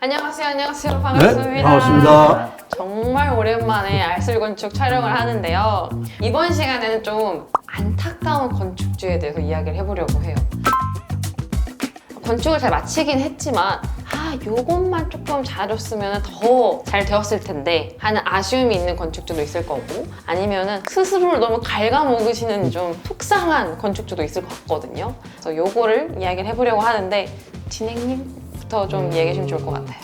안녕하세요. 반갑습니다. 네, 반갑습니다. 정말 오랜만에 알쓸건축 촬영을 하는데요. 이번 시간에는 좀 안타까운 건축주에 대해서 이야기를 해보려고 해요. 건축을 잘 마치긴 했지만 요것만 조금 잘해줬으면 더 잘 되었을 텐데 하는 아쉬움이 있는 건축주도 있을 거고, 아니면은 스스로를 너무 갉아먹으시는 좀 속상한 건축주도 있을 것 같거든요. 그래서 요거를 이야기를 해보려고 하는데, 진행님부터 좀 얘기해 주시면 좋을 것 같아요.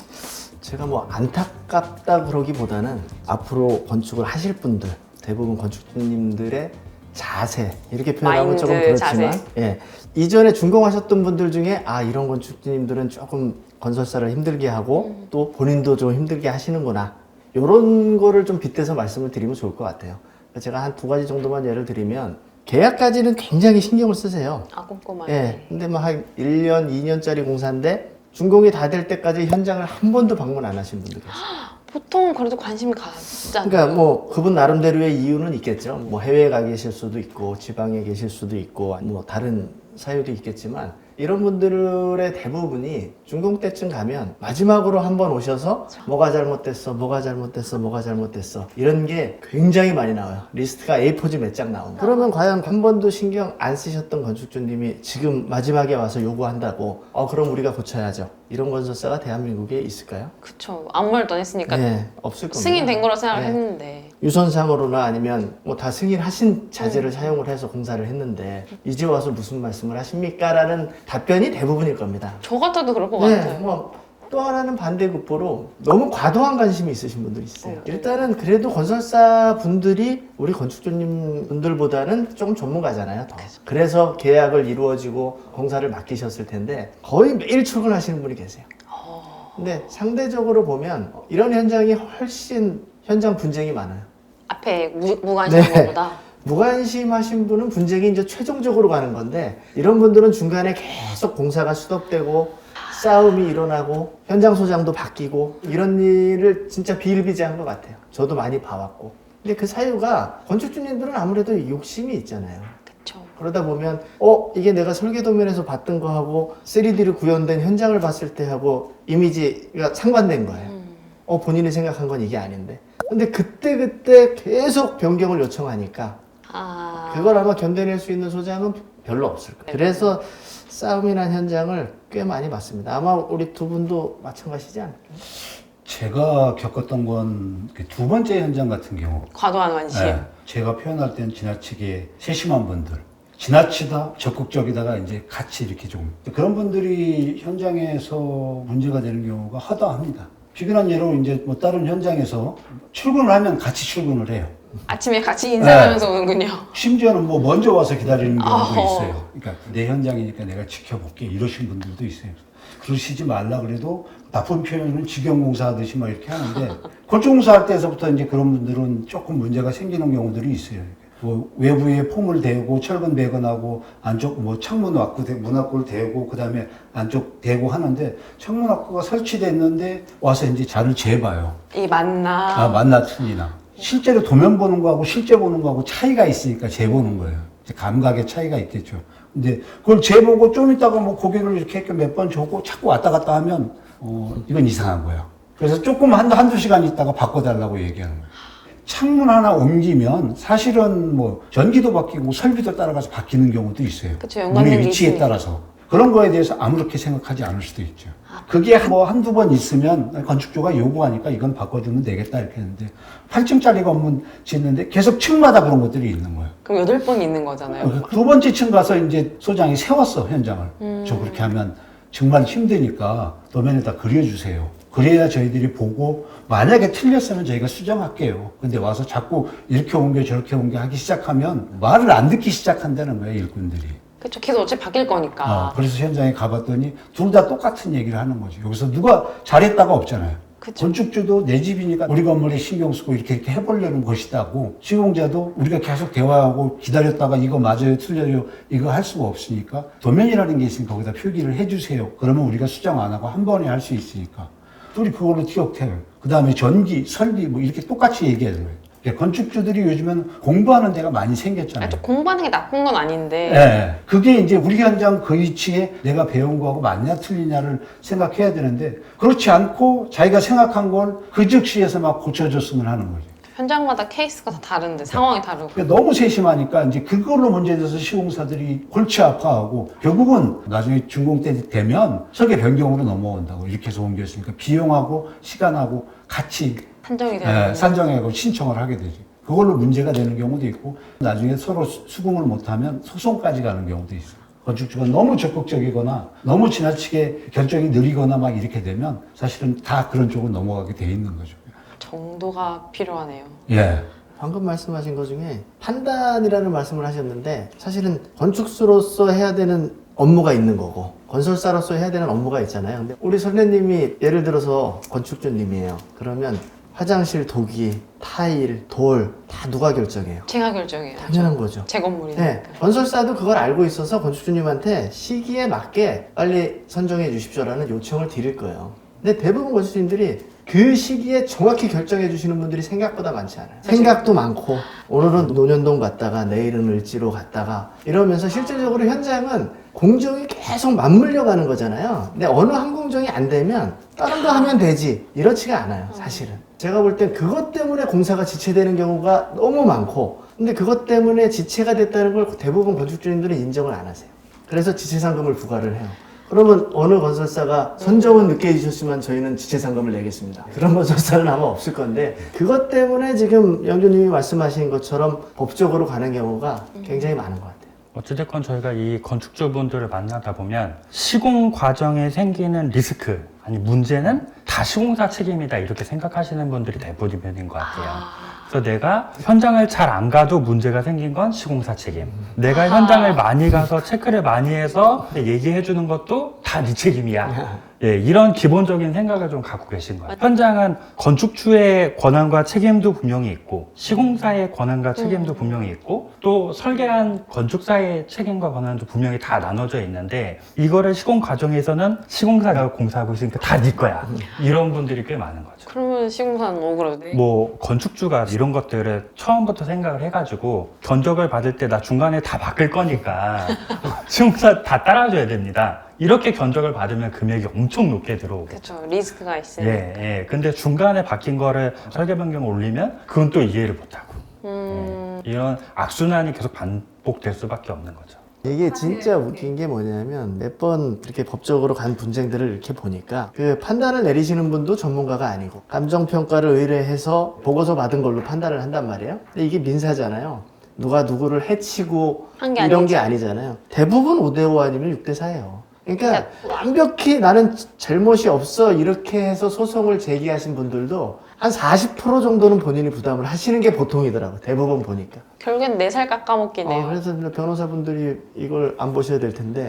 제가 뭐 안타깝다 그러기보다는 앞으로 건축을 하실 분들, 대부분 건축주님들의 자세, 이렇게 표현하면 조금 마인드, 그렇지만, 자세. 예, 이전에 준공하셨던 분들 중에 이런 건축주님들은 조금 건설사를 힘들게 하고 또 본인도 좀 힘들게 하시는구나, 이런 거를 좀 빗대서 말씀을 드리면 좋을 것 같아요. 제가 한 두 가지 정도만 예를 들면, 계약까지는 굉장히 신경을 쓰세요. 꼼꼼하게. 예, 근데 뭐 한 1년, 2년짜리 공사인데 준공이 다 될 때까지 현장을 한 번도 방문 안 하신 분들 계세요. 보통 그래도 관심이 가잖아요. 그러니까 뭐 그분 나름대로의 이유는 있겠죠. 뭐 해외에 가 계실 수도 있고 지방에 계실 수도 있고 뭐 다른 사유도 있겠지만, 이런 분들의 대부분이 준공 때쯤 가면 마지막으로 한번 오셔서 뭐가 잘못됐어, 뭐가 잘못됐어, 뭐가 잘못됐어, 이런 게 굉장히 많이 나와요. 리스트가 A4지 몇 장 나옵니다. 그러면 과연 한 번도 신경 안 쓰셨던 건축주님이 지금 마지막에 와서 요구한다고 그럼 우리가 고쳐야죠, 이런 건설사가 대한민국에 있을까요? 그쵸. 아무 말도 안 했으니까 네, 없을 겁니다. 승인된 거라 생각을 네. 했는데. 유선상으로나 아니면 뭐 다 승인하신 자재를 사용을 해서 공사를 했는데 이제 와서 무슨 말씀을 하십니까? 라는 답변이 대부분일 겁니다. 저 같아도 그럴 것 네, 같아요. 뭐 또 하나는 반대급부로 너무 과도한 관심이 있으신 분들이 있어요. 일단은 그래도 건설사 분들이 우리 건축주님 분들보다는 조금 전문가잖아요, 더. 그래서 계약을 이루어지고 공사를 맡기셨을 텐데 거의 매일 출근하시는 분이 계세요. 근데 상대적으로 보면 이런 현장이 훨씬 현장 분쟁이 많아요. 앞에 무관심한 네. 것보다. 무관심하신 분은 분쟁이 이제 최종적으로 가는 건데, 이런 분들은 중간에 계속 공사가 수독되고 싸움이 일어나고 현장 소장도 바뀌고, 이런 일을 진짜 비일비재한 것 같아요. 저도 많이 봐왔고. 근데 그 사유가 건축주님들은 아무래도 욕심이 있잖아요. 그쵸. 그러다 보면 이게 내가 설계도면에서 봤던 거하고 3D로 구현된 현장을 봤을 때 하고 이미지가 상반된 거예요. 본인이 생각한 건 이게 아닌데. 근데 그때 계속 변경을 요청하니까 그걸 아마 견뎌낼 수 있는 소장은 별로 없을 거예요. 그래서 싸움이 난 현장을 꽤 많이 봤습니다. 아마 우리 두 분도 마찬가지지 않을까요? 제가 겪었던 건 두 번째 현장 같은 경우, 과도한 관심. 네, 제가 표현할 때는 지나치게 세심한 분들, 지나치다 적극적이다가 이제 같이 이렇게 좀, 그런 분들이 현장에서 문제가 되는 경우가 허다합니다. 비근한 예로 이제 뭐 다른 현장에서 출근을 하면 같이 출근을 해요. 아침에 같이 인사하면서 오는군요. 심지어는 뭐 먼저 와서 기다리는 경우도 어허. 있어요. 그러니까 내 현장이니까 내가 지켜볼게, 이러신 분들도 있어요. 그러시지 말라 그래도 나쁜 표현은 직영공사 하듯이 막 이렇게 하는데, 건축공사 할 때서부터 이제 그런 분들은 조금 문제가 생기는 경우들이 있어요. 뭐 외부에 폼을 대고 철근 배건하고 안쪽 뭐 창문 왔고 문 앞골 대고 그다음에 안쪽 대고 하는데, 창문 앞구가 설치됐는데 와서 이제 자를 재봐요. 이 맞나. 맞나 틀리나. 실제로 도면 보는 거하고 실제 보는 거하고 차이가 있으니까 재보는 거예요. 이제 감각의 차이가 있겠죠. 근데 그걸 재보고 좀 있다가 뭐 고개를 이렇게 몇 번 줘고 자꾸 왔다 갔다 하면 이건 이상한 거예요. 그래서 조금 한두 시간 있다가 바꿔달라고 얘기하는 거예요. 창문 하나 옮기면 사실은 뭐 전기도 바뀌고 설비도 따라가서 바뀌는 경우도 있어요. 그쵸, 연관된 문의 게 위치에 있으니까. 따라서. 그런 거에 대해서 아무렇게 생각하지 않을 수도 있죠. 그게 뭐 한두 번 있으면 건축주가 요구하니까 이건 바꿔주면 되겠다 이렇게 했는데, 8층짜리 건물 짓는데 계속 층마다 그런 것들이 있는 거예요. 그럼 8번 있는 거잖아요. 두 번째 층 가서 이제 소장이 세웠어, 현장을. 저 그렇게 하면 정말 힘드니까 도면에다 그려주세요. 그래야 저희들이 보고 만약에 틀렸으면 저희가 수정할게요. 근데 와서 자꾸 이렇게 옮겨 저렇게 옮겨 하기 시작하면 말을 안 듣기 시작한다는 거예요, 일꾼들이. 그쵸. 계속 어차피 바뀔 거니까. 그래서 현장에 가봤더니 둘 다 똑같은 얘기를 하는 거죠. 여기서 누가 잘했다가 없잖아요. 그쵸. 건축주도 내 집이니까 우리 건물에 신경 쓰고 이렇게 해보려는 것이다고, 시공자도 우리가 계속 대화하고 기다렸다가 이거 맞아요, 틀려요, 이거 할 수가 없으니까 도면이라는 게 있으니까 거기다 표기를 해주세요. 그러면 우리가 수정 안 하고 한 번에 할 수 있으니까 둘이 그걸로 티격태격. 그 다음에 전기, 설비 뭐 이렇게 똑같이 얘기하는 거예요. 건축주들이 요즘은 공부하는 데가 많이 생겼잖아요. 좀 공부하는 게 나쁜 건 아닌데 네. 그게 이제 우리 현장 그 위치에 내가 배운 거하고 맞냐 틀리냐를 생각해야 되는데 그렇지 않고 자기가 생각한 걸 그 즉시에서 막 고쳐줬으면 하는 거죠. 현장마다 케이스가 다 다른데 상황이 다르고 그러니까 너무 세심하니까 이제 그걸로 문제돼서 시공사들이 골치 아파하고 결국은 나중에 준공 때 되면 설계 변경으로 넘어온다고 이렇게 해서 옮겼으니까 비용하고 시간하고 같이 산정이 되는 산정하고 신청을 하게 되죠. 그걸로 문제가 되는 경우도 있고 나중에 서로 수긍을 못하면 소송까지 가는 경우도 있어요. 건축주가 너무 적극적이거나 너무 지나치게 결정이 느리거나 막 이렇게 되면 사실은 다 그런 쪽으로 넘어가게 돼 있는 거죠. 정도가 필요하네요. 예. 방금 말씀하신 것 중에 판단이라는 말씀을 하셨는데 사실은 건축수로서 해야 되는 업무가 있는 거고 건설사로서 해야 되는 업무가 있잖아요. 근데 우리 선생님이 예를 들어서 건축주님이에요. 그러면 화장실 도기, 타일, 돌 다 누가 결정해요? 제가 결정해요. 당연한 거죠. 제 건물이니까. 네, 건설사도 그걸 알고 있어서 건축주님한테 시기에 맞게 빨리 선정해 주십시오라는 요청을 드릴 거예요. 근데 대부분 건축주님들이 그 시기에 정확히 결정해 주시는 분들이 생각보다 많지 않아요. 생각도 많고 오늘은 논현동 갔다가 내일은 을지로 갔다가 이러면서 실질적으로 현장은 공정이 계속 맞물려 가는 거잖아요. 근데 어느 한 공정이 안 되면 다른 거 하면 되지 이렇지가 않아요, 사실은. 제가 볼 땐 그것 때문에 공사가 지체되는 경우가 너무 많고 근데 그것 때문에 지체가 됐다는 걸 대부분 건축주님들은 인정을 안 하세요. 그래서 지체상금을 부과를 해요. 그러면 어느 건설사가 선정은 늦게 해주셨지만 저희는 지체상금을 내겠습니다. 그런 건설사는 아마 없을 건데 그것 때문에 지금 영주님이 말씀하신 것처럼 법적으로 가는 경우가 굉장히 많은 것 같아요. 어찌됐건 저희가 이 건축주분들을 만나다 보면 시공 과정에 생기는 리스크, 아니 문제는 다 시공사 책임이다 이렇게 생각하시는 분들이 대부분인 것 같아요. 그래서 내가 현장을 잘 안 가도 문제가 생긴 건 시공사 책임. 내가 현장을 많이 가서 체크를 많이 해서 얘기해 주는 것도 다 네 책임이야. 예, 이런 기본적인 생각을 좀 갖고 계신 거예요. 현장은 건축주의 권한과 책임도 분명히 있고 시공사의 권한과 책임도 분명히 있고 또 설계한 건축사의 책임과 권한도 분명히 다 나눠져 있는데 이거를 시공 과정에서는 시공사가 공사하고 있으니까 다 네 거야. 이런 분들이 꽤 많은 거죠. 그러면 시공사는 억울하네. 뭐 건축주가 이런 것들을 처음부터 생각을 해가지고 견적을 받을 때 나 중간에 다 바꿀 거니까 시공사 다 따라줘야 됩니다. 이렇게 견적을 받으면 금액이 엄청 높게 들어오고. 그렇죠. 리스크가 있으니까. 예, 예. 근데 중간에 바뀐 거를 설계 변경을 올리면 그건 또 이해를 못하고. 이런 악순환이 계속 반복될 수밖에 없는 거죠. 이게 진짜 웃긴 게 뭐냐면 몇 번 이렇게 법적으로 간 분쟁들을 이렇게 보니까 그 판단을 내리시는 분도 전문가가 아니고 감정평가를 의뢰해서 보고서 받은 걸로 판단을 한단 말이에요. 근데 이게 민사잖아요. 누가 누구를 해치고 한게 이런 아니죠. 게 아니잖아요. 대부분 5대5 아니면 6대4예요. 그러니까 완벽히 나는 잘못이 없어 이렇게 해서 소송을 제기하신 분들도 한 40% 정도는 본인이 부담을 하시는 게 보통이더라고. 대부분 보니까. 결국엔 4살 깎아먹기네요. 그래서 변호사분들이 이걸 안 보셔야 될 텐데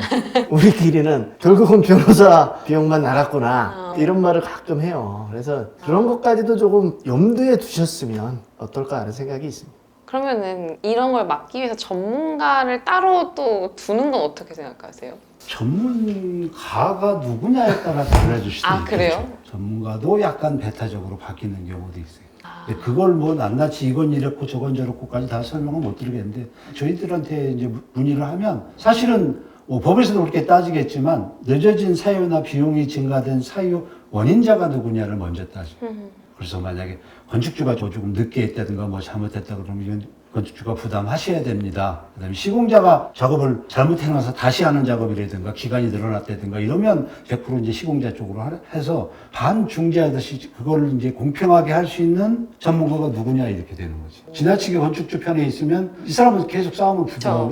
우리끼리는 결국은 변호사 비용만 나갔구나 이런 말을 가끔 해요. 그래서 그런 것까지도 조금 염두에 두셨으면 어떨까 하는 생각이 있습니다. 그러면은 이런 걸 막기 위해서 전문가를 따로 또 두는 건 어떻게 생각하세요? 전문가가 누구냐에 따라 달라질 수도 아, 있겠죠. 그래요? 전문가도 약간 배타적으로 바뀌는 경우도 있어요. 근데 그걸 뭐 낱낱이 이건 이랬고 저건 저랬고까지 다 설명은 못 드리겠는데 저희들한테 이제 문의를 하면 사실은 뭐 법에서도 그렇게 따지겠지만 늦어진 사유나 비용이 증가된 사유 원인자가 누구냐를 먼저 따져요. 그래서 만약에 건축주가 조금 늦게 했다든가 뭐 잘못했다 그러면 이건 건축주가 부담하셔야 됩니다. 그다음에 시공자가 작업을 잘못해놔서 다시 하는 작업이라든가 기간이 늘어났다든가 이러면 100% 이제 시공자 쪽으로 해서 반중재하듯이 그걸 이제 공평하게 할 수 있는 전문가가 누구냐 이렇게 되는 거지. 지나치게 건축주 편에 있으면 이 사람은 계속 싸움을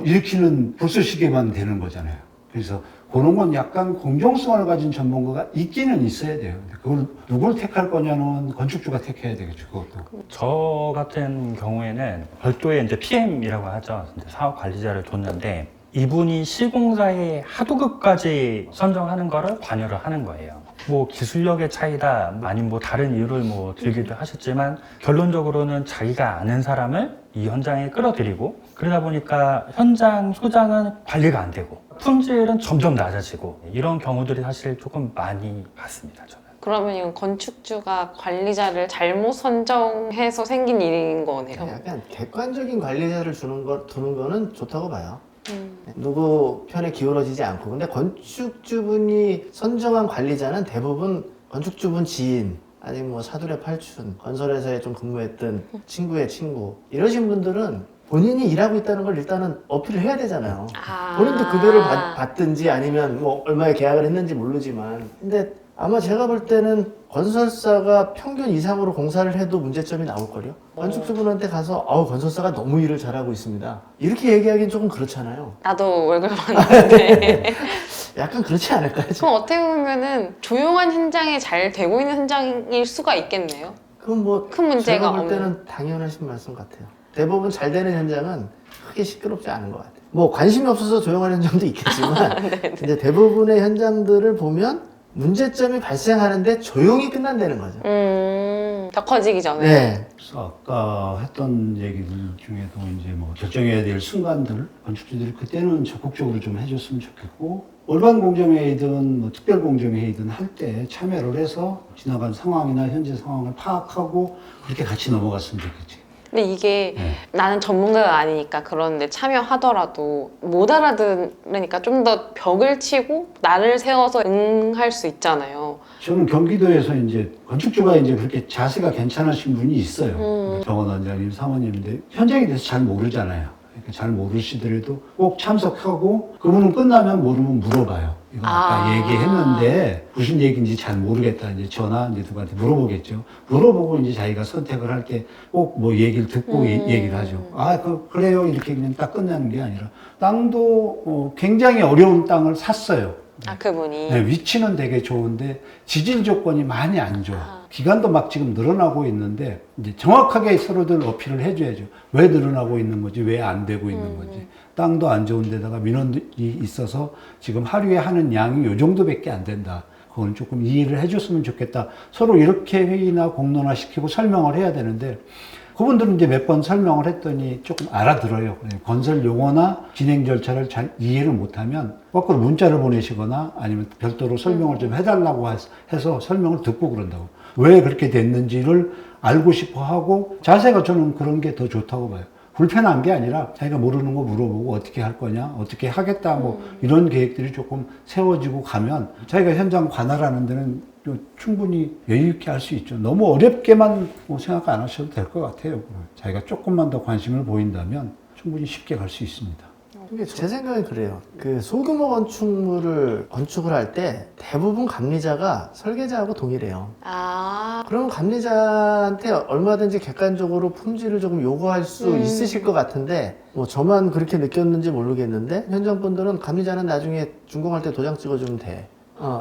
일으키는 불쏘시개만 되는 거잖아요. 그래서 그런 건 약간 공정성을 가진 전문가가 있기는 있어야 돼요. 그걸 누굴 택할 거냐는 건축주가 택해야 되겠죠. 그것도. 저 같은 경우에는 별도의 이제 PM이라고 하죠. 이제 사업 관리자를 뒀는데 이분이 시공사의 하도급까지 선정하는 거를 관여를 하는 거예요. 뭐 기술력의 차이다, 아니면 뭐 다른 이유를 뭐 들기도 하셨지만 결론적으로는 자기가 아는 사람을 이 현장에 끌어들이고 그러다 보니까 현장 소장은 관리가 안 되고 품질은 점점 낮아지고 이런 경우들이 사실 조금 많이 봤습니다, 저는. 그러면 이건 건축주가 관리자를 잘못 선정해서 생긴 일인 거네요. 약간 객관적인 관리자를 두는 거는 좋다고 봐요. 음. 누구 편에 기울어지지 않고. 근데 건축주분이 선정한 관리자는 대부분 건축주분 지인, 아니면 뭐 사돈의 팔촌, 건설회사에 좀 근무했던 친구의 친구, 이러신 분들은 본인이 일하고 있다는 걸 일단은 어필을 해야 되잖아요. 아. 본인도 급여를 받든지 아니면 뭐 얼마에 계약을 했는지 모르지만. 근데 아마 제가 볼 때는 건설사가 평균 이상으로 공사를 해도 문제점이 나올걸요? 건축주분한테 가서 건설사가 너무 일을 잘하고 있습니다, 이렇게 얘기하기는 조금 그렇잖아요. 나도 월급 받는데. 약간 그렇지 않을까요? 그럼 어떻게 보면은 조용한 현장에 잘 되고 있는 현장일 수가 있겠네요. 그건 뭐 큰 문제가 제가 볼 없는. 때는 당연하신 말씀 같아요. 대부분 잘 되는 현장은 크게 시끄럽지 않은 것 같아요. 뭐 관심이 없어서 조용한 현장도 있겠지만 이제 대부분의 현장들을 보면 문제점이 발생하는데 조용히 끝난다는 거죠. 더 커지기 전에. 네. 그래서 아까 했던 얘기들 중에도 이제 뭐 결정해야 될 순간들 건축주들이 그때는 적극적으로 좀 해줬으면 좋겠고, 일반 공정회의든 뭐 특별 공정회의든 할 때 참여를 해서 지나간 상황이나 현재 상황을 파악하고 그렇게 같이 넘어갔으면 좋겠지. 근데 이게 나는 전문가가 아니니까 그런데 참여하더라도 못 알아들으니까 좀 더 벽을 치고 나를 세워서 응할 수 있잖아요. 저는 경기도에서 이제 건축주가 이제 그렇게 자세가 괜찮으신 분이 있어요. 정원 원장님, 사모님인데 현장에 대해서 잘 모르잖아요. 그러니까 잘 모르시더라도 꼭 참석하고 그분은 끝나면 모르면 물어봐요. 이거 아까 얘기했는데 무슨 얘기인지 잘 모르겠다. 이제 저나 이제 누구한테 물어보겠죠. 물어보고 이제 자기가 선택을 할 때 꼭 뭐 얘기를 듣고 얘기를 하죠. 그래요. 이렇게 그냥 딱 끝나는 게 아니라 땅도 굉장히 어려운 땅을 샀어요. 그분이. 네, 위치는 되게 좋은데 지질 조건이 많이 안 좋아. 기간도 막 지금 늘어나고 있는데 이제 정확하게 서로들 어필을 해줘야죠. 왜 늘어나고 있는 거지, 왜 안 되고 있는 거지. 땅도 안 좋은 데다가 민원이 있어서 지금 하루에 하는 양이 요 정도밖에 안 된다. 그건 조금 이해를 해줬으면 좋겠다. 서로 이렇게 회의나 공론화 시키고 설명을 해야 되는데 그분들은 이제 몇 번 설명을 했더니 조금 알아들어요. 건설 용어나 진행 절차를 잘 이해를 못하면 거꾸로 문자를 보내시거나 아니면 별도로 설명을 좀 해달라고 해서 설명을 듣고 그런다고. 왜 그렇게 됐는지를 알고 싶어 하고 자세가 저는 그런 게 더 좋다고 봐요. 불편한 게 아니라 자기가 모르는 거 물어보고 어떻게 할 거냐, 어떻게 하겠다, 뭐 이런 계획들이 조금 세워지고 가면 자기가 현장 관할하는 데는 충분히 여유 있게 할 수 있죠. 너무 어렵게만 생각 안 하셔도 될 것 같아요. 자기가 조금만 더 관심을 보인다면 충분히 쉽게 갈 수 있습니다. 제 생각엔 그래요. 그 소규모 건축물을 건축을 할 때 대부분 감리자가 설계자하고 동일해요. 그럼 감리자한테 얼마든지 객관적으로 품질을 조금 요구할 수 있으실 것 같은데, 뭐 저만 그렇게 느꼈는지 모르겠는데 현장분들은 감리자는 나중에 준공할 때 도장 찍어주면 돼,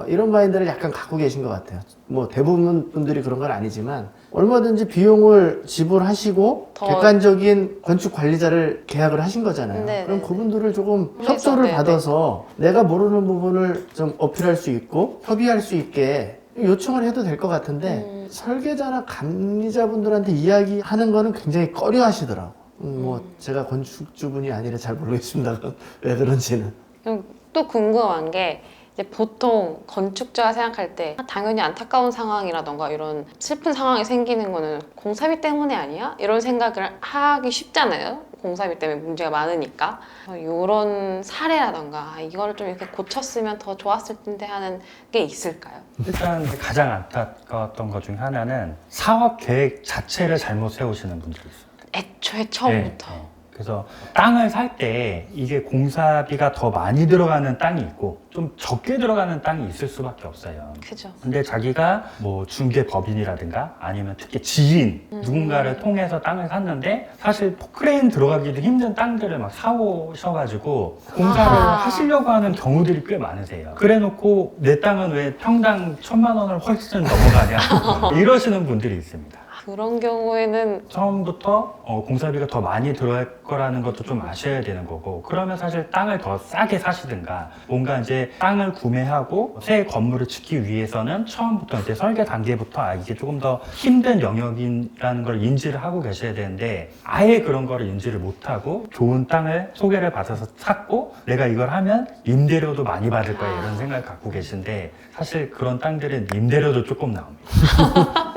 이런 마인드를 약간 갖고 계신 것 같아요. 뭐 대부분 분들이 그런 건 아니지만 얼마든지 비용을 지불하시고 객관적인 건축 관리자를 계약을 하신 거잖아요. 네네네. 그럼 그분들을 조금 그래서, 협조를 네네. 받아서 내가 모르는 부분을 좀 어필할 수 있고 협의할 수 있게 요청을 해도 될 것 같은데 설계자나 감리자분들한테 이야기하는 거는 굉장히 꺼려 하시더라고. 뭐 제가 건축주분이 아니라 잘 모르겠습니다. 왜 그런지는. 그럼 또 궁금한 게 이제 보통 건축자가 생각할 때 당연히 안타까운 상황이라던가 이런 슬픈 상황이 생기는 거는 공사비 때문에 아니야? 이런 생각을 하기 쉽잖아요. 공사비 때문에 문제가 많으니까. 이런 사례라던가 이거를 좀 이렇게 고쳤으면 더 좋았을 텐데 하는 게 있을까요? 일단 가장 안타까웠던 것 중에 하나는 사업 계획 자체를 잘못 세우시는 분들이 있어요. 애초에 처음부터. 네. 그래서 땅을 살 때 이게 공사비가 더 많이 들어가는 땅이 있고 좀 적게 들어가는 땅이 있을 수밖에 없어요. 그죠. 근데 자기가 뭐 중개법인이라든가 아니면 특히 지인 누군가를 통해서 땅을 샀는데 사실 포크레인 들어가기도 힘든 땅들을 막 사오셔가지고 공사를 하시려고 하는 경우들이 꽤 많으세요. 그래놓고 내 땅은 왜 평당 1,000만 원을 훨씬 넘어가냐 이러시는 분들이 있습니다. 그런 경우에는 처음부터 공사비가 더 많이 들어갈 거라는 것도 좀 아셔야 되는 거고, 그러면 사실 땅을 더 싸게 사시든가 뭔가 이제 땅을 구매하고 새 건물을 짓기 위해서는 처음부터 이제 설계 단계부터 이게 조금 더 힘든 영역이라는 걸 인지를 하고 계셔야 되는데, 아예 그런 거를 인지를 못하고 좋은 땅을 소개를 받아서 샀고 내가 이걸 하면 임대료도 많이 받을 거야 이런 생각을 갖고 계신데, 사실 그런 땅들은 임대료도 조금 나옵니다.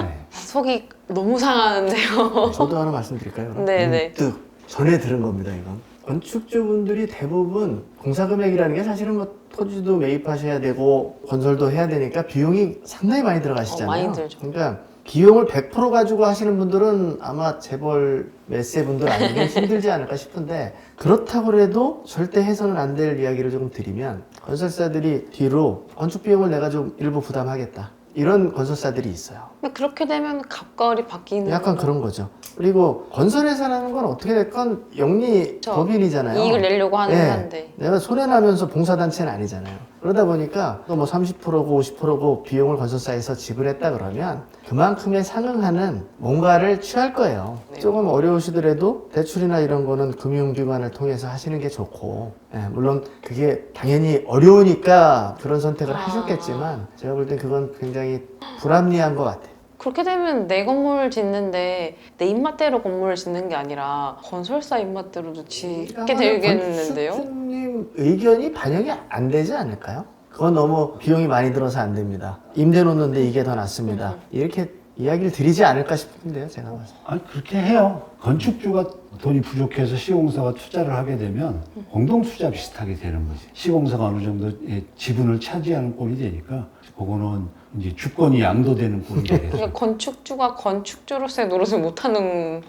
네. 속이 너무 상하는데요. 저도 하나 말씀드릴까요? 그럼? 네네. 문득 전에 들은 겁니다, 이건. 건축주분들이 대부분 공사 금액이라는 게 사실은 뭐 토지도 매입하셔야 되고 건설도 해야 되니까 비용이 상당히 많이 들어가시잖아요. 많이 들죠. 그러니까 비용을 100% 가지고 하시는 분들은 아마 재벌 몇세 분들 아니면 힘들지 않을까 싶은데, 그렇다고 해도 절대 해서는 안 될 이야기를 조금 드리면, 건설사들이 뒤로 건축 비용을 내가 좀 일부 부담하겠다, 이런 건설사들이 있어요. 근데 그렇게 되면 값과월이 바뀌는 약간 그런 거죠. 그리고 건설회사라는 건 어떻게 됐건 영리 그쵸. 법인이잖아요. 이익을 내려고 하는 예. 회사인데. 내가 손해나면서 봉사단체는 아니잖아요. 그러다 보니까 또 뭐 30%고 50%고 비용을 건설사에서 지불했다 그러면 그만큼에 상응하는 뭔가를 취할 거예요. 네. 조금 어려우시더라도 대출이나 이런 거는 금융기관을 통해서 하시는 게 좋고, 예, 물론 그게 당연히 어려우니까 그런 선택을 하셨겠지만 제가 볼 땐 그건 굉장히 불합리한 것 같아요. 그렇게 되면 내 건물 짓는데 내 입맛대로 건물을 짓는 게 아니라 건설사 입맛대로도 짓게 되겠는데요? 건축주님 의견이 반영이 안 되지 않을까요? 그건 너무 비용이 많이 들어서 안 됩니다. 임대 놓는데 이게 더 낫습니다. 이렇게 이야기를 드리지 않을까 싶은데요, 제가 봐서. 아니, 그렇게 해요. 건축주가 돈이 부족해서 시공사가 투자를 하게 되면 공동투자 비슷하게 되는 거지. 시공사가 어느 정도 지분을 차지하는 꼴이 되니까 그거는 이제 주권이 양도되는 꼴이 되겠죠. 그러니까 건축주가 건축주로서의 노릇을 못하는.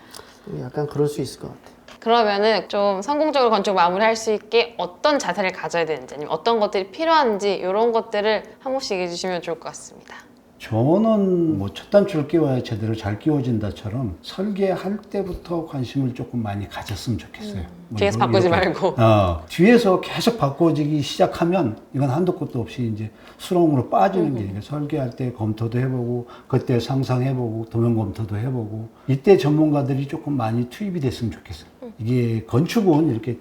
약간 그럴 수 있을 것 같아요. 그러면은 좀 성공적으로 건축 마무리할 수 있게 어떤 자세를 가져야 되는지, 아니면 어떤 것들이 필요한지 이런 것들을 한 번씩 해주시면 좋을 것 같습니다. 저는 뭐 첫 단추를 끼워야 제대로 잘 끼워진다처럼 설계할 때부터 관심을 조금 많이 가졌으면 좋겠어요. 뭐 뒤에서 이걸 바꾸지 이렇게, 말고. 뒤에서 계속 바꿔지기 시작하면 이건 한도 끝도 없이 이제 수렁으로 빠지는 게, 설계할 때 검토도 해보고 그때 상상해보고 도면 검토도 해보고, 이때 전문가들이 조금 많이 투입이 됐으면 좋겠어요. 이게 건축은 이렇게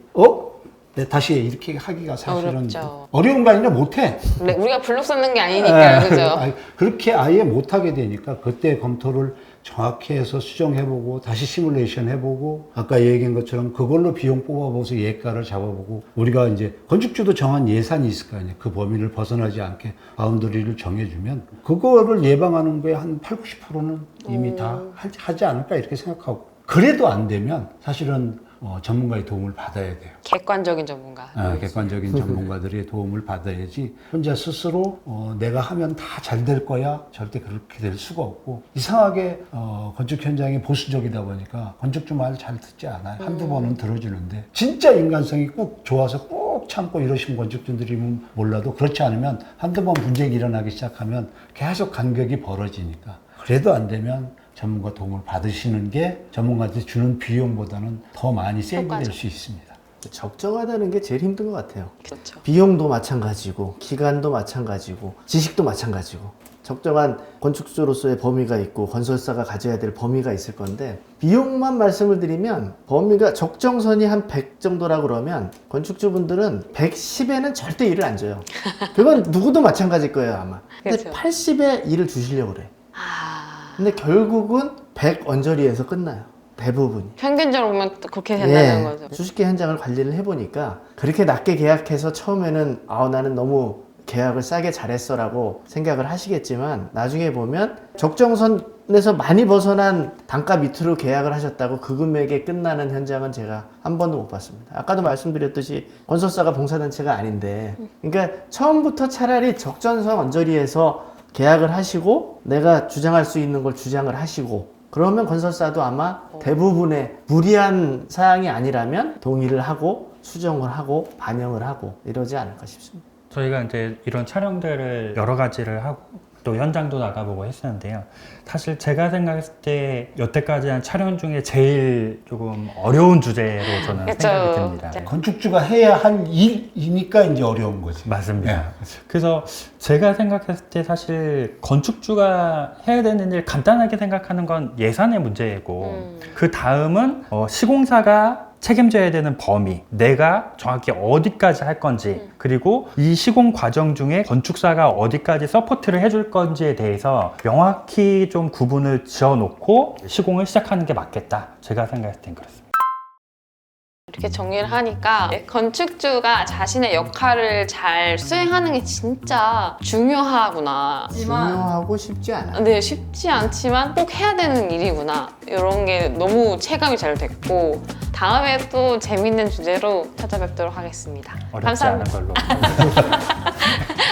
네, 다시 이렇게 하기가 사실은 어렵죠. 어려운 게 아니라 못해. 네, 우리가 블록 쌓는 게 아니니까요, 그죠? 아니, 그렇게 아예 못하게 되니까 그때 검토를 정확히 해서 수정해보고 다시 시뮬레이션 해보고, 아까 얘기한 것처럼 그걸로 비용 뽑아보면서 예가를 잡아보고, 우리가 이제 건축주도 정한 예산이 있을 거 아니에요. 그 범위를 벗어나지 않게 바운더리를 정해주면 그거를 예방하는 거에 한 80, 90%는 이미 다 하지 않을까 이렇게 생각하고, 그래도 안 되면 사실은 전문가의 도움을 받아야 돼요. 객관적인 전문가. 객관적인 전문가들의 도움을 받아야지 혼자 스스로 내가 하면 다 잘 될 거야, 절대 그렇게 될 수가 없고, 이상하게 건축 현장이 보수적이다 보니까 건축주 말 잘 듣지 않아요. 한두 번은 들어주는데 진짜 인간성이 꼭 좋아서 꼭 참고 이러신 건축주들이면 몰라도, 그렇지 않으면 한두 번 분쟁이 일어나기 시작하면 계속 간격이 벌어지니까, 그래도 안 되면 전문가 도움을 받으시는 게 전문가한테 주는 비용보다는 더 많이 세이브될 수 있습니다. 적정하다는 게 제일 힘든 것 같아요. 그렇죠. 비용도 마찬가지고 기간도 마찬가지고 지식도 마찬가지고, 적정한 건축주로서의 범위가 있고 건설사가 가져야 될 범위가 있을 건데, 비용만 말씀을 드리면 범위가 적정선이 한 100 정도라 그러면 건축주분들은 110에는 절대 일을 안 줘요. 그건 누구도 마찬가지일 거예요, 아마. 근데 그렇죠. 80에 일을 주시려고 그래. 근데 결국은 100 언저리에서 끝나요, 대부분이. 평균적으로 보면 또 그렇게 된다는 거죠. 수십 개 현장을 관리를 해보니까 그렇게 낮게 계약해서 처음에는 나는 너무 계약을 싸게 잘했어 라고 생각을 하시겠지만, 나중에 보면 적정선에서 많이 벗어난 단가 밑으로 계약을 하셨다고 그 금액에 끝나는 현장은 제가 한 번도 못 봤습니다. 아까도 말씀드렸듯이 건설사가 봉사단체가 아닌데, 그러니까 처음부터 차라리 적정선 언저리에서 계약을 하시고 내가 주장할 수 있는 걸 주장을 하시고, 그러면 건설사도 아마 대부분의 무리한 사항이 아니라면 동의를 하고 수정을 하고 반영을 하고 이러지 않을까 싶습니다. 저희가 이제 이런 촬영들을 여러 가지를 하고 또 현장도 나가보고 했었는데요. 사실 제가 생각했을 때 여태까지 한 촬영 중에 제일 조금 어려운 주제로 저는 그쵸. 생각이 듭니다. 네. 건축주가 해야 할 일이니까 이제 어려운 거지. 맞습니다. 네. 그래서 제가 생각했을 때 사실 건축주가 해야 되는 일 간단하게 생각하는 건 예산의 문제이고 그 다음은 시공사가 책임져야 되는 범위, 내가 정확히 어디까지 할 건지, 그리고 이 시공 과정 중에 건축사가 어디까지 서포트를 해줄 건지에 대해서 명확히 좀 구분을 지어놓고 시공을 시작하는 게 맞겠다. 제가 생각했을 땐 그렇습니다. 이렇게 정리를 하니까 건축주가 자신의 역할을 잘 수행하는 게 진짜 중요하구나. 중요하고 쉽지 않아. 네, 쉽지 않지만 꼭 해야 되는 일이구나. 이런 게 너무 체감이 잘 됐고 다음에 또 재밌는 주제로 찾아뵙도록 하겠습니다. 어렵지 않은 걸로.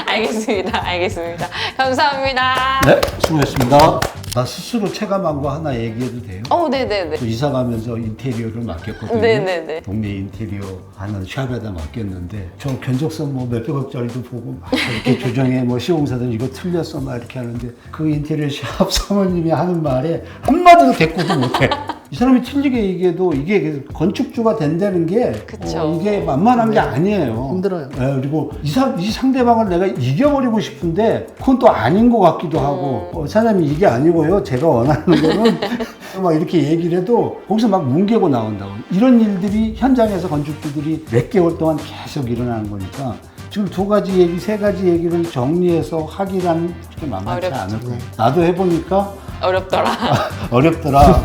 알겠습니다. 감사합니다. 네, 수고했습니다. 나 스스로 체감한 거 하나 얘기해도 돼요? 네네네. 또 이사 가면서 인테리어를 맡겼거든요. 네네네. 동네 인테리어 하는 샵에다 맡겼는데 저 견적서 뭐 몇백억짜리도 보고 막 이렇게 조정해 뭐 시공사들 이거 틀렸어 막 이렇게 하는데 그 인테리어 샵 사모님이 하는 말에 한마디도 대꾸도 못해. 이 사람이 틀리게 얘기해도 이게 건축주가 된다는 게 그쵸. 이게 만만한 게 아니에요. 힘들어요. 네, 그리고 이 상대방을 내가 이겨버리고 싶은데 그건 또 아닌 것 같기도 하고 사장님 이게 아니고요. 제가 원하는 거는 막 이렇게 얘기를 해도 거기서 막 뭉개고 나온다고. 이런 일들이 현장에서 건축주들이 몇 개월 동안 계속 일어나는 거니까 지금 두 가지 얘기, 세 가지 얘기를 정리해서 하기란 그렇게 만만치 어렵죠. 않을 거예요. 나도 해보니까 어렵더라. 어렵더라.